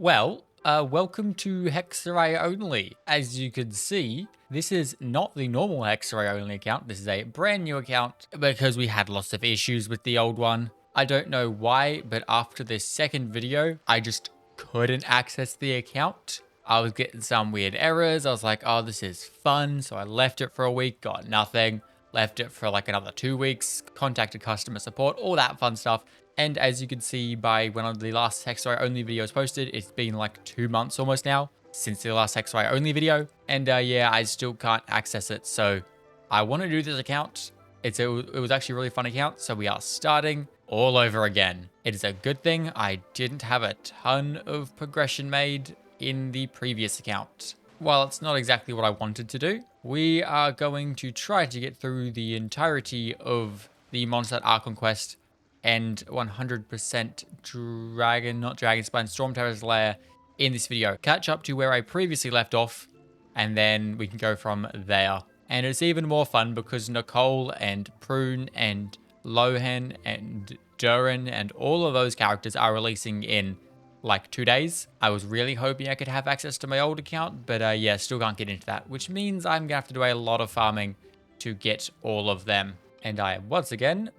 Welcome to Hexerei Only. As you can see, this is not the normal Hexerei Only account. This is a brand new account because we had lots of issues with the old one. I don't know why, but after this second video, I just couldn't access the account. I was getting some weird errors. I was like, oh, this is fun. So I left it for a week, got nothing. Left it for like another 2 weeks, contacted customer support, all that fun stuff. And as you can see by when the last Hexerei Only video was posted, it's been like 2 months almost now since the last Hexerei Only video. And yeah, I still can't access it. So I want to do this account. It was actually a really fun account. So we are starting all over again. It is a good thing I didn't have a ton of progression made in the previous account. While it's not exactly what I wanted to do, we are going to try to get through the entirety of the Mondstadt Archon quest and 100% Dragonspine Storm Terror's Lair in this video. Catch up to where I previously left off, and then we can go from there. And it's even more fun because Nicole and Prune and Lohan and Durin and all of those characters are releasing in like 2 days. I was really hoping I could have access to my old account, but yeah, still can't get into that, which means I'm gonna have to do a lot of farming to get all of them. And I am once again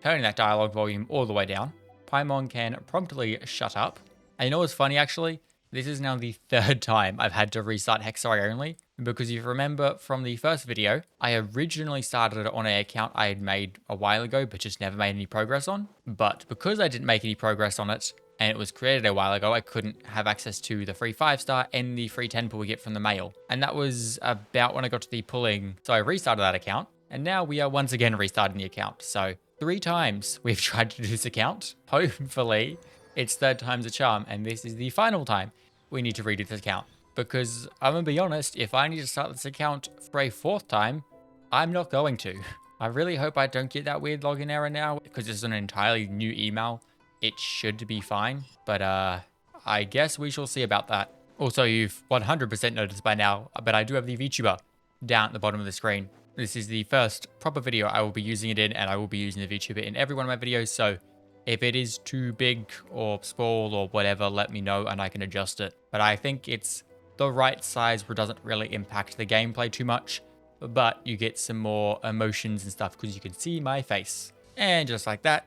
turning that dialogue volume all the way down. Paimon can promptly shut up. And you know what's funny actually? This is now the third time I've had to restart Hexerei Only, because if you remember from the first video, I originally started on an account I had made a while ago, but just never made any progress on. But because I didn't make any progress on it, and it was created a while ago, I couldn't have access to the free 5-star and the free 10 pull we get from the mail. And that was about when I got to the pulling. So I restarted that account, and now we are once again restarting the account. So 3 times we've tried to do this account. Hopefully it's third time's a charm, and this is the final time we need to redo this account. Because I'm gonna be honest, if I need to start this account for a 4th time, I'm not going to. I really hope I don't get that weird login error now, because it's an entirely new email. It should be fine, but I guess we shall see about that. Also, you've 100% noticed by now, but I do have the VTuber down at the bottom of the screen. This is the first proper video I will be using it in, and I will be using the VTuber in every one of my videos, so if it is too big or small or whatever, let me know and I can adjust it. But I think it's the right size where it doesn't really impact the gameplay too much, but you get some more emotions and stuff because you can see my face. And just like that,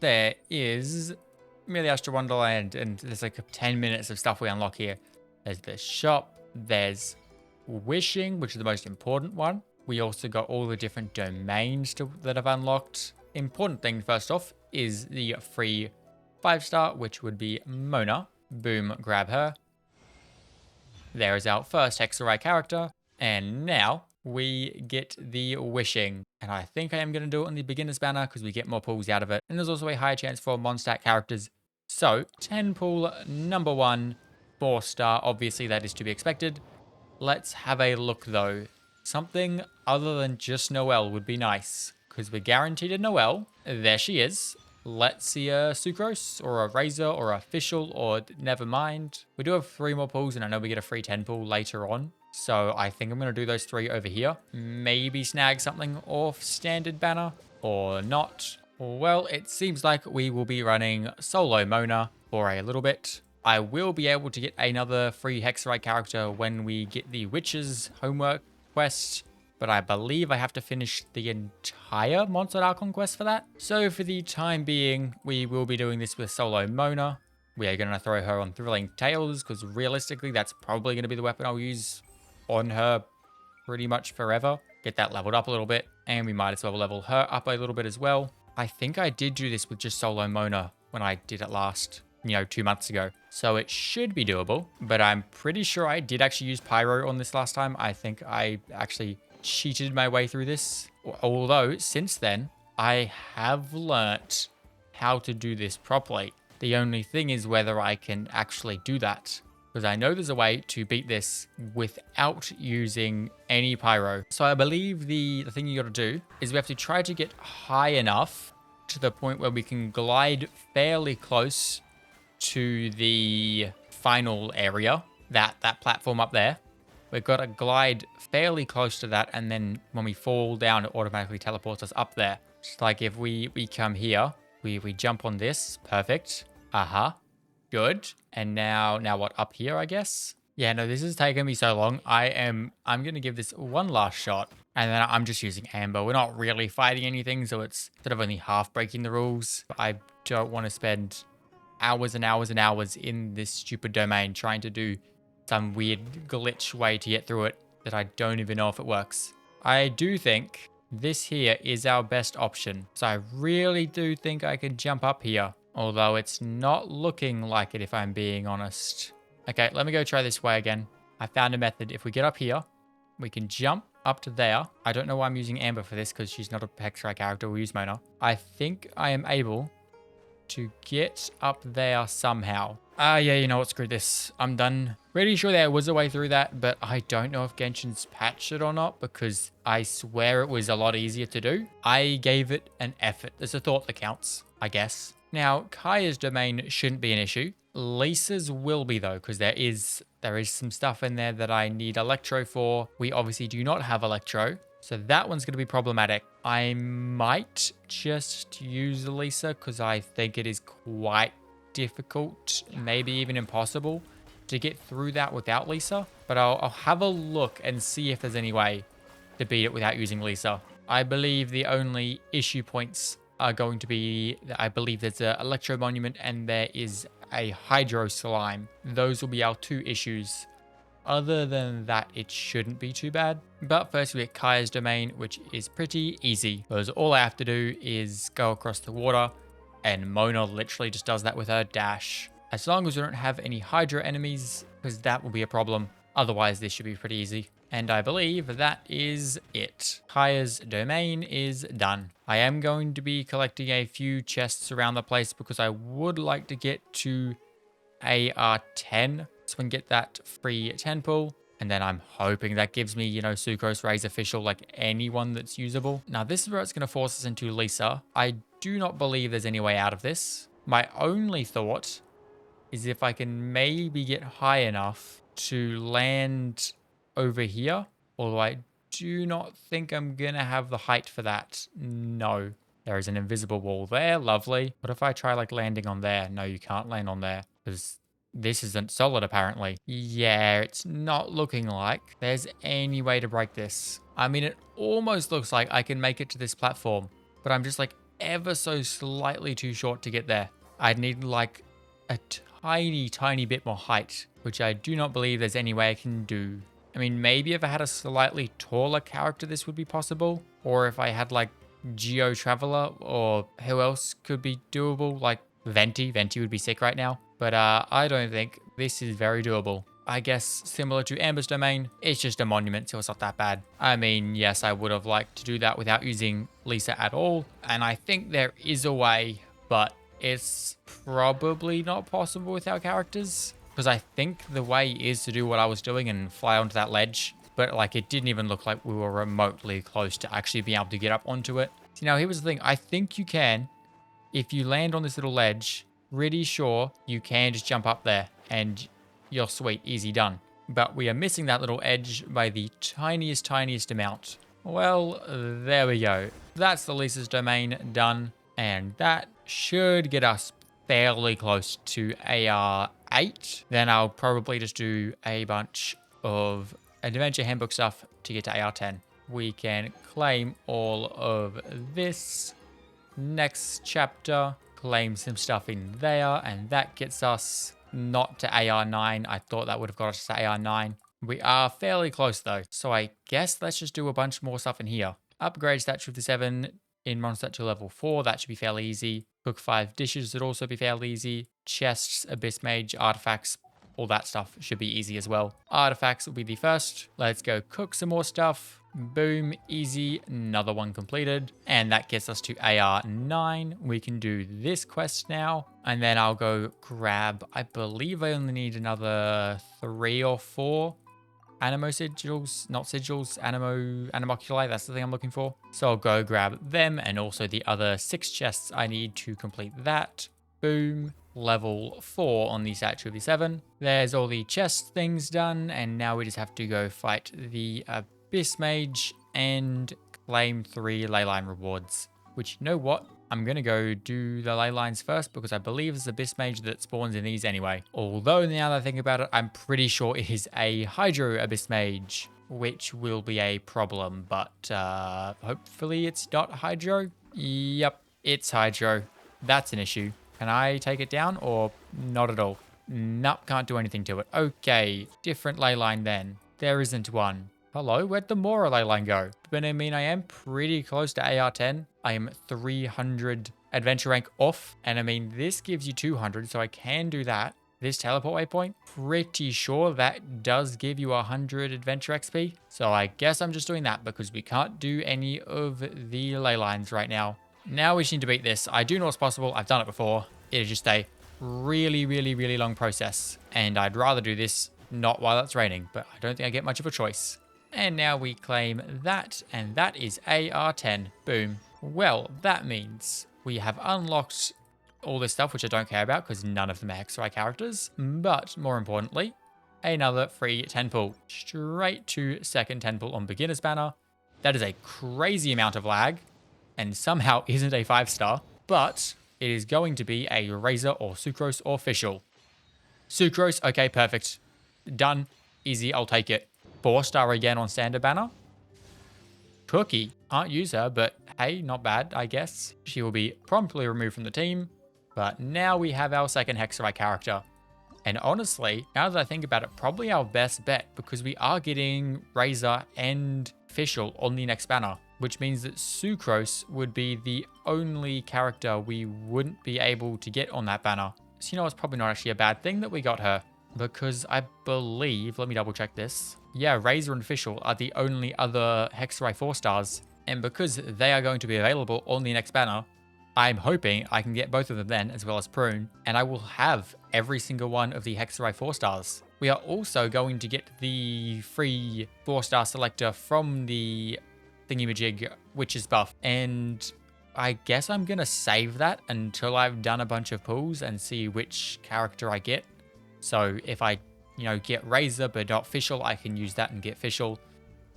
there is Merely Astral Wonderland, and there's like 10 minutes of stuff we unlock here. There's the shop, there's wishing, which is the most important one. We also got all the different domains that I've unlocked. Important thing first off is the free 5-star, which would be Mona. Boom, grab her. There is our first Hexerei character. And now we get the wishing. And I think I am going to do it on the beginner's banner because we get more pulls out of it. And there's also a higher chance for Mondstadt characters. So 10 pull number 1, 4-star. Obviously that is to be expected. Let's have a look though. Something other than just Noelle would be nice, because we're guaranteed a Noelle. There she is. Let's see a Sucrose or a Razor or a Fischl, or never mind. We do have 3 more pulls, and I know we get a free 10 pull later on. So I think I'm going to do those 3 over here. Maybe snag something off standard banner or not. Well, it seems like we will be running solo Mona for a little bit. I will be able to get another free Hexerei character when we get the Witch's homework quest, but I believe I have to finish the entire Mondstadt Archon quest for that. So for the time being, we will be doing this with solo Mona. We are going to throw her on Thrilling Tales, because realistically, that's probably going to be the weapon I'll use on her pretty much forever. Get that leveled up a little bit, and we might as well level her up a little bit as well. I think I did do this with just solo Mona when I did it last, 2 months ago. So it should be doable, but I'm pretty sure I did actually use Pyro on this last time. I think I actually cheated my way through this. Although, since then, I have learnt how to do this properly. The only thing is whether I can actually do that, because I know there's a way to beat this without using any Pyro. So I believe the thing you got to do is we have to try to get high enough to the point where we can glide fairly close to the final area, that platform up there. We've got to glide fairly close to that, and then when we fall down, it automatically teleports us up there. Just like if we come here, we jump on this. Perfect. good. And now what, up here, I guess? Yeah, no, this has taken me so long. I'm going to give this one last shot. And then I'm just using Amber. We're not really fighting anything, so it's sort of only half breaking the rules. I don't want to spend hours and hours and hours in this stupid domain trying to do some weird glitch way to get through it that I don't even know if it works. I do think this here is our best option. So I really do think I can jump up here, although it's not looking like it if I'm being honest. Okay, let me go try this way again. I found a method. If we get up here, we can jump up to there. I don't know why I'm using Amber for this because she's not a Hexerei character. We'll use Mona. I think I am able to get up there somehow. Yeah, you know what? Screw this. I'm done. Pretty sure there was a way through that, but I don't know if Genshin's patched it or not because I swear it was a lot easier to do. I gave it an effort. There's a thought that counts, I guess. Now, Kaya's domain shouldn't be an issue. Lisa's will be though, because there is some stuff in there that I need Electro for. We obviously do not have Electro, so that one's going to be problematic. I might just use Lisa because I think it is quite difficult, maybe even impossible, to get through that without Lisa. But I'll have a look and see if there's any way to beat it without using Lisa. I believe the only issue points are going to be, I believe there's an Electro Monument and there is a Hydro Slime. Those will be our two issues. Other than that, it shouldn't be too bad. But first we get Kaya's domain, which is pretty easy. Because all I have to do is go across the water, and Mona literally just does that with her dash. As long as we don't have any Hydro enemies, because that will be a problem. Otherwise, this should be pretty easy. And I believe that is it. Kaya's domain is done. I am going to be collecting a few chests around the place because I would like to get to AR10 so we can get that free 10 pull. And then I'm hoping that gives me, you know, Sucrose Rays official, like anyone that's usable. Now, this is where it's going to force us into Lisa. I do not believe there's any way out of this. My only thought is if I can maybe get high enough to land over here. Although I do not think I'm going to have the height for that. No. There is an invisible wall there. Lovely. What if I try like landing on there? No, you can't land on there because this isn't solid apparently. Yeah, it's not looking like there's any way to break this. I mean, it almost looks like I can make it to this platform, but I'm just like ever so slightly too short to get there. I'd need like a tiny bit more height, which I do not believe there's any way I can do. I mean, maybe if I had a slightly taller character, this would be possible. Or if I had like Geo Traveler, or who else could be doable? Like Venti. Venti would be sick right now. But I don't think this is very doable. I guess similar to Amber's domain, it's just a monument, so it's not that bad. I mean, yes, I would have liked to do that without using Lisa at all. And I think there is a way, but it's probably not possible with our characters. Because I think the way is to do what I was doing and fly onto that ledge. But like, it didn't even look like we were remotely close to actually being able to get up onto it. See, now here's the thing. I think you can, if you land on this little ledge, pretty sure you can just jump up there and you're sweet, easy done. But we are missing that little edge by the tiniest amount. Well, there we go. That's the Lisa's domain done. And that should get us fairly close to AR8. Then I'll probably just do a bunch of Adventure Handbook stuff to get to AR10. We can claim all of this. Next chapter, claim some stuff in there, and that gets us not to AR9. I thought that would have got us to AR9. We are fairly close though, so I guess let's just do a bunch more stuff in here. Upgrade Statue 57 in Monster to level 4, that should be fairly easy. Cook 5 dishes would also be fairly easy. Chests, Abyss Mage, artifacts, all that stuff should be easy as well. Artifacts will be the first. Let's go cook some more stuff. Boom, easy, another one completed. And that gets us to AR9. We can do this quest now. And then I'll go grab, I believe I only need another 3 or 4 Animo sigils, not sigils, animoculi, that's the thing I'm looking for. So I'll go grab them and also the other 6 chests I need to complete that. Boom. Level 4 on the Statue of the 7. There's all the chest things done, and now we just have to go fight the Abyss Mage and claim 3 ley line rewards. Which, you know what? I'm going to go do the ley lines first because I believe it's the Abyss Mage that spawns in these anyway. Although now that I think about it, I'm pretty sure it is a Hydro Abyss Mage, which will be a problem, but hopefully it's not Hydro. Yep, it's Hydro. That's an issue. Can I take it down or not at all? Nope, can't do anything to it. Okay, different ley line then. There isn't one. Hello, where'd the Mora ley line go? But I mean, I am pretty close to AR10. I am 300 adventure rank off. And I mean, this gives you 200, so I can do that. This teleport waypoint, pretty sure that does give you 100 adventure XP. So I guess I'm just doing that because we can't do any of the ley lines right now. Now we just need to beat this. I do know what's possible. I've done it before. It is just a really long process. And I'd rather do this not while it's raining, but I don't think I get much of a choice. And now we claim that, and that is AR10. Boom. Well, that means we have unlocked all this stuff, which I don't care about because none of them are Hexerei characters. But more importantly, another free 10 pull. Straight to second 10 pull on beginner's banner. That is a crazy amount of lag and somehow isn't a 5-star, but it is going to be a Razor or Sucrose or Official. Sucrose, okay, perfect. Done. Easy, I'll take it. 4-star again on standard banner. Cookie, can't use her, but hey, not bad, I guess. She will be promptly removed from the team. But now we have our second Hexerei character. And honestly, now that I think about it, probably our best bet because we are getting Razor and Official on the next banner, which means that Sucrose would be the only character we wouldn't be able to get on that banner. So you know, it's probably not actually a bad thing that we got her because I believe, let me double check this. Yeah, Razor and Official are the only other Hexerei 4-stars. And because they are going to be available on the next banner, I'm hoping I can get both of them then, as well as Prune, and I will have every single one of the Hexerei 4-stars. We are also going to get the free 4-star selector from the thingamajig Witch's buff, and I guess I'm going to save that until I've done a bunch of pulls and see which character I get. So if I, get Razor but not Official, I can use that and get Official,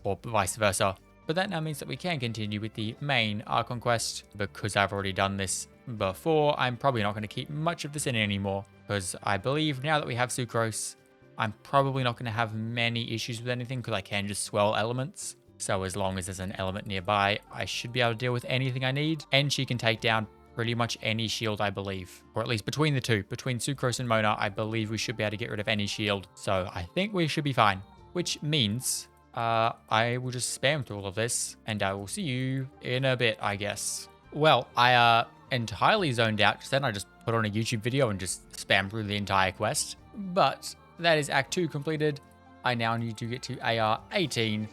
or vice versa. But that now means that we can continue with the main Archon quest. Because I've already done this before, I'm probably not going to keep much of this in anymore. Because I believe now that we have Sucrose, I'm probably not going to have many issues with anything because I can just swell elements. So as long as there's an element nearby, I should be able to deal with anything I need. And she can take down pretty much any shield, I believe. Or at least between the two. Between Sucrose and Mona, I believe we should be able to get rid of any shield. So I think we should be fine. Which means I will just spam through all of this. And I will see you in a bit, I guess. Well, I entirely zoned out. Then I just put on a YouTube video and just spam through the entire quest. But that is Act 2 completed. I now need to get to AR 18.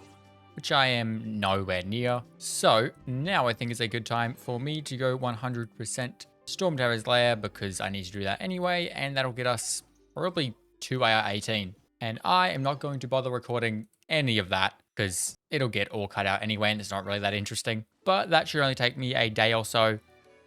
Which I am nowhere near. So now I think it's a good time for me to go 100% Storm Terror's Lair because I need to do that anyway, and that'll get us probably to AR 18. And I am not going to bother recording any of that because it'll get all cut out anyway and it's not really that interesting. But that should only take me a day or so,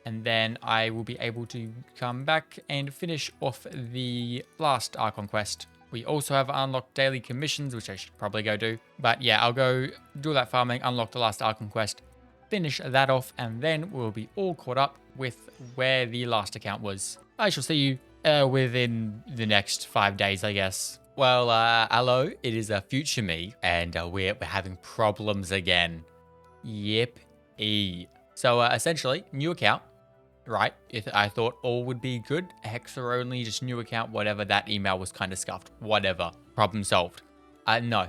and then I will be able to come back and finish off the last Archon quest. We also have unlocked daily commissions, which I should probably go do. But yeah, I'll go do that farming, unlock the last Archon quest, finish that off, and then we'll be all caught up with where the last account was. I shall see you within the next 5 days, I guess. Well, hello, it is a future me, and we're having problems again. Yep-y. So essentially, new account. Right, if I thought all would be good, Hexerei Only, just new account, whatever, that email was kind of scuffed. Whatever. Problem solved. No.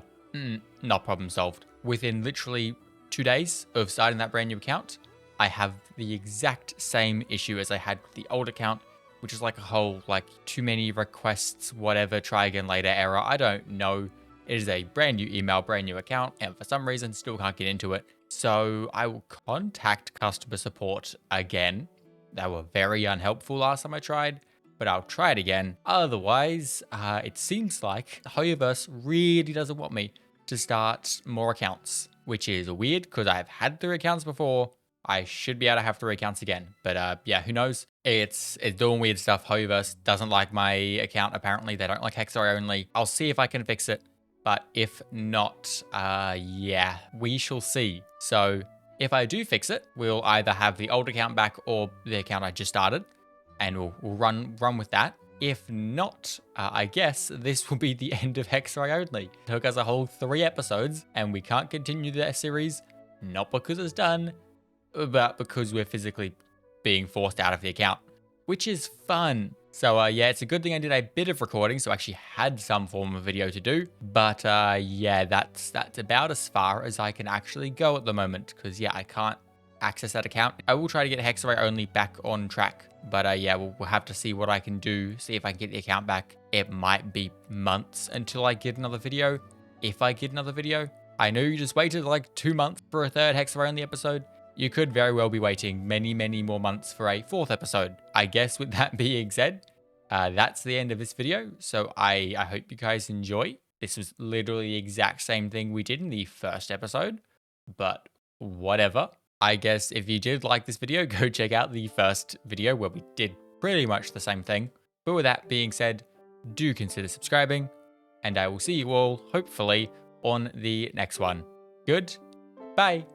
Not problem solved. Within literally 2 days of starting that brand new account, I have the exact same issue as I had with the old account, which is like a whole, too many requests, whatever, try again later error. I don't know. It is a brand new email, brand new account, and for some reason, still can't get into it. So I will contact customer support again. They were very unhelpful last time I tried, but I'll try it again. Otherwise, it seems like Hoyoverse really doesn't want me to start more accounts, which is weird because I've had 3 accounts before. I should be able to have 3 accounts again, but yeah, who knows? It's doing weird stuff. Hoyoverse doesn't like my account, apparently. They don't like Hexerei Only. I'll see if I can fix it, but if not, yeah, we shall see. So If I do fix it, we'll either have the old account back or the account I just started, and we'll run with that. If not, I guess this will be the end of Hexerei Only. It took us a whole 3 episodes, and we can't continue the series, not because it's done, but because we're physically being forced out of the account, which is fun. So yeah, it's a good thing I did a bit of recording, so I actually had some form of video to do. But yeah, that's about as far as I can actually go at the moment, because yeah, I can't access that account. I will try to get Hexerei Only back on track, but yeah, we'll have to see what I can do, see if I can get the account back. It might be months until I get another video, if I get another video. I know you just waited like 2 months for a third Hexerei Only episode. You could very well be waiting many, many more months for a 4th episode. I guess with that being said, that's the end of this video. So I hope you guys enjoy. This was literally the exact same thing we did in the first episode, but whatever. I guess if you did like this video, go check out the first video where we did pretty much the same thing. But with that being said, do consider subscribing, and I will see you all, hopefully, on the next one. Goodbye.